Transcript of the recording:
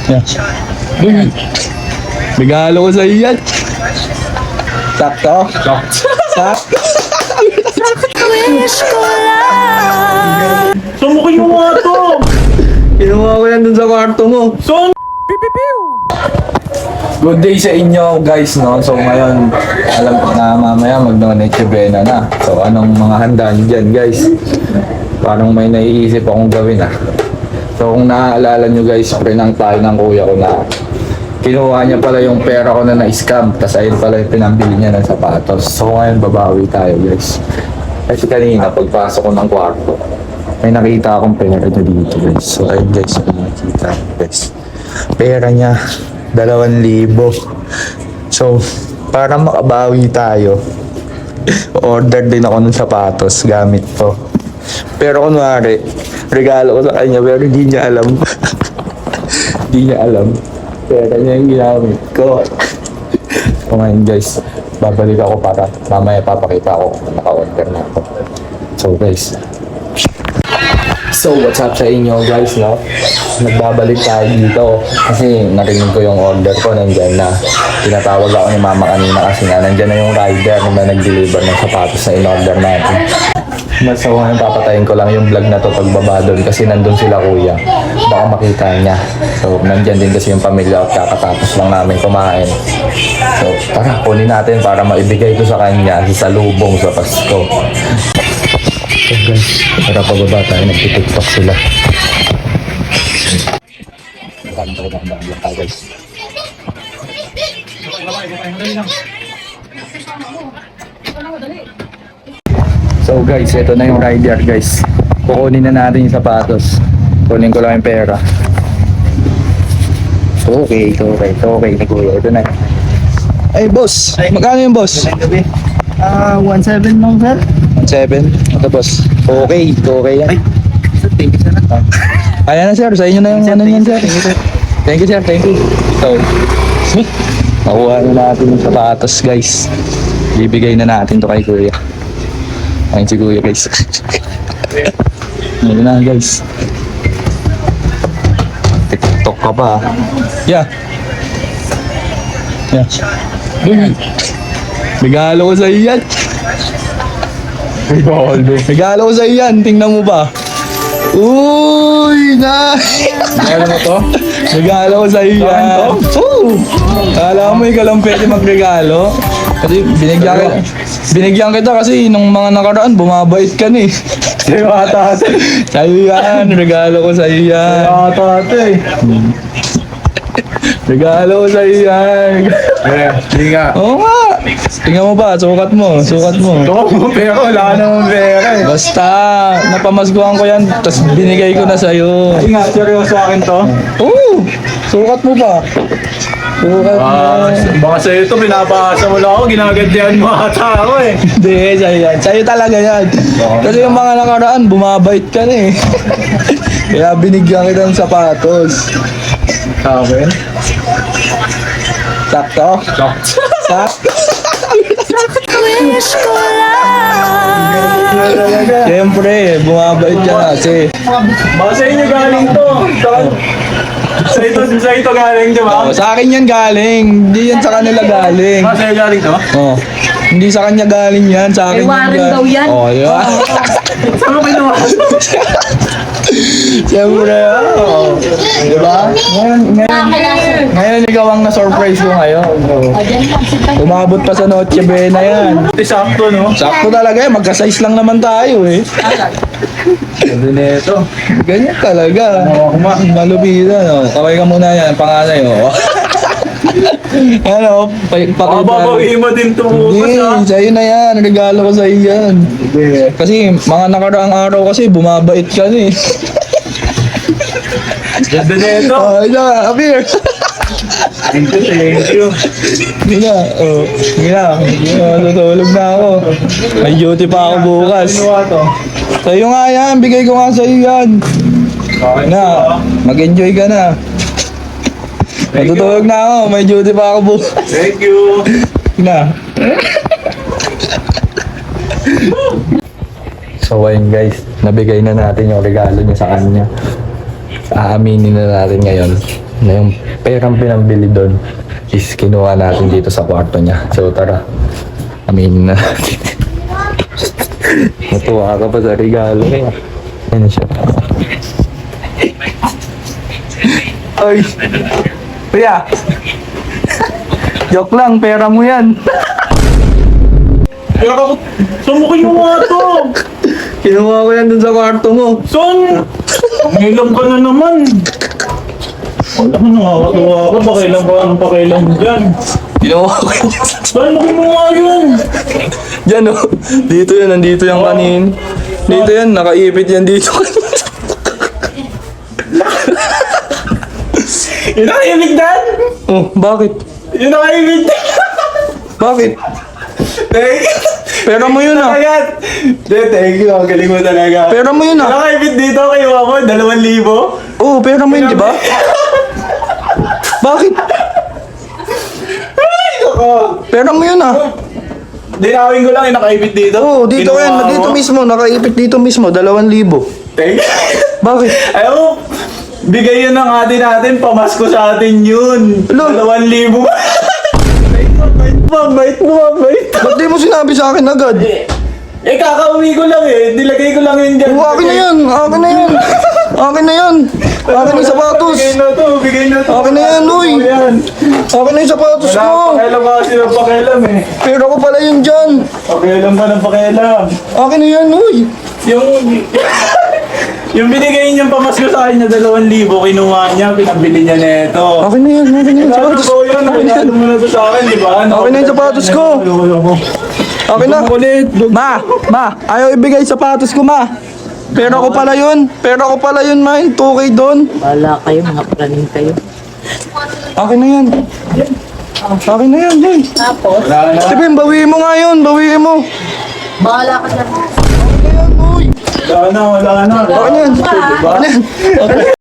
Yeah. Uy, regalo ko sa iyo yan. Sakto? Sakto. Saan mo kinuha to? Kinuha ko yan dun sa kwarto mo. Son! Good day sa inyo guys, no? So ngayon, alam ko na mamaya mag-donate Bena na. So anong mga handa nyo dyan guys? Parang may naiisip akong gawin ah. So kung naaalala nyo guys, prinang tayo ng kuya ko na kinuha niya pala yung pera ko na na-scam. Tapos ayun pala yung pinambili niya ng sapatos. So ngayon babawi tayo guys. Kasi kanina pagpasok ko ng kwarto, may nakita akong pera niya dito guys. So ayun guys, kung makikita guys. Pera niya 2,000. So, para makabawi tayo, order din ako ng sapatos gamit to. Pero kunwari, regalo ko sa kanya pero hindi niya alam. Hindi niya alam. Pera niya yung ginamit ko. So ngayon guys, babalik ako para mamaya papakita ko kung naka-order na ako. So guys, so what's up sa inyo guys, no? Nagbabalik tayo dito kasi narinig ko yung order ko, nandyan na. Tinatawag ako ni mama kanina kasi nga nandyan na yung rider na nag-deliver ng sapatos na in-order natin. Mas so ngayon papatayin ko lang yung vlog na to pagbaba doon kasi nandun sila kuya. Baka makita niya. So nandyan din kasi yung pamilya at kakatapos lang namin kumain. So tara, kunin natin para maibigay ko sa kanya sa salubong sa Pasko. So guys, tara pababa tayo, nagtitiktok sila. Guys. So guys, ito na yung rider guys. Kukunin na natin yung sapatos. Kunin ko lang yung pera. Okay. Ni kuya, ito na. Ay boss, magkano yung boss? 1.7 lang sir. 1.7? Ito boss. Okay yan. Ay, thank you sir. Ayan na sir, sa inyo na yung ano yan sir. Thank you sir, thank you. So, makuha na natin yung sapatos guys. Bibigay na natin to kay kuya. Ayun si kuya guys. Ayun na guys. TikTok ka pa. Yeah. Regalo ko sa iyo yan. Regalo ko sa iyo yan, tingnan mo ba? Uy, nice! Ano mo to? Regalo ko sa iyo yan. Kala mo ikaw lang pwede magregalo. Kasi binigyan kita kasi nung mga nakaraan bumabait ka ni. Sa'yo ata ate. Sa'yo yan, regalo ko sa iyo yan. Sa'yo ata ate. Regalo ko sa iyo yan. Hindi nga. Oo nga. Tingnan mo ba, sukat mo. Ito mo pera, wala namang pera eh. Basta, napamasguhan ko yan, tapos binigay ko na sa'yo. Hindi nga, seryoso sa akin to. Oo, sukat mo ba? Sukat mo. Baka sa'yo ito, pinapasa mo lang ako, ginagantihan mo ata ako eh. Hindi, sa'yo yan. Sa'yo talaga yan. Kasi yung mga nakaraan, bumabait ka na eh. Kaya binigyan kita ng sapatos. Sa akin? Sakto? Sakto? Siyempre, bumabait ka kasi. Baka sa inyo galing to. Sa ito galing, di ba? Oh, sa akin yan galing. Hindi yan sa kanila galing. Baka sa'yo galing to? Oh. Hindi sa kanya galing yan, sa akin Warren daw yan. Oh, di ba? Saan mo kinuha? Siyempre, oh. Di ba? Ngayon ikaw ang na-surprise ko ngayon. Oh. Umabot pa sa Noche Buena yan. Sakto, no? Sakto talaga eh, magka-size lang naman tayo eh. Ganda na ito. Ganyan talaga. Malupitan, oh. Kaway ka muna yan, panganay, oh. Ano, Baka babawiin mo din ito. Hindi, sa'yo na yan. Regalo ko sa'yo yan. Kasi mga nakaraang araw kasi bumabait ka na eh. Ganda na ito. Oh, ito, up here. Thank you. Hindi na, oh. Hindi na. Tutulog na ako. May duty pa ako bukas. Kinuha to. Sa'yo nga yan, bigay ko nga sa'yo yan. Na, mag-enjoy ka na. Matutulog na ako, may duty pa ako bukas. Thank you. Na. So ayun guys, nabigay na natin yung regalo niya sa kanya. Aaminin na natin ngayon na yung perang pinambili doon is kinuha natin dito sa kwarto niya. So tara, aminin na natin. Natuwa ka pa sa regalo eh. Ano siya? Ay! Kuya! Joke lang, pera mo yan. Pero, saan mo kinuha to? Kinuha ko yan dun sa kwarto mo. Son! Pangilam ka na naman. Wala mo nakakatuwa ka. Pakailan ka ang pakailan mo dyan. Kinuha ko yan. Saan mo kinuha yun? Diyan oh. Dito yan, nandito yung kanin. Dito yan, nakaipit yan dito. Yun ang ibig dan? Oh, bakit? Yun ang ibig dan? Bakit? Thank you. Pera mo yun ah. Agad. Thank you. Ang galing mo talaga. Pera mo yun Yun ah. ang ibig dito kay Wamo. 2,000. Oo, pera mo yun, di ba? Bakit? Ay, ako. Pera mo yun ah. Dinawin ko lang yung nakaibit dito. Oo, dito Kinuha yan, mo. dito mismo, nakaipit dito mismo, 2,000. Thank you. Bakit? Ayaw mo, bigay yun ng ate natin, pamasko sa atin yun. Alo. 2,000. Mabait mo. Ba't di mo sinabi sa akin agad? Eh, kakauwi ko lang eh. Nilagay ko lang yun dyan. Oo, akin na yan, akin na yan. Akin na yan. Akin na yung sapatos. Bigay na to. Akin na yan, uy. Yan. Akin na yung sapatos Wala ko. pakialam ka kasi ng pakialam eh. Pera ko pala yun dyan. Pakialam ka ng pakialam. Akin na yan, uy. Yung... yung binigay niyang pamasko sa akin na 2,000, kinuha niya, pinabili niya neto. Akin na yan, akin na yung Sapatos sapatos. ko yun, nakilala mo na to sa akin, di ba? Akin na yung sapatos ko. Akin na. Ma, ayaw ibigay sapatos ko, ma. Pera ko pala yun. Pera ko pala yun, ma. Yung 2K doon. Wala kayo, mga praning kayo. Akin na yan. Akin na yan, boy. Tapos, Wala na. Sige, bawiin mo nga yun. Bawiin mo. bahala ka dyan. Akin na yan, boy. Wala na. Akin na yan. Diba? Akin na yan.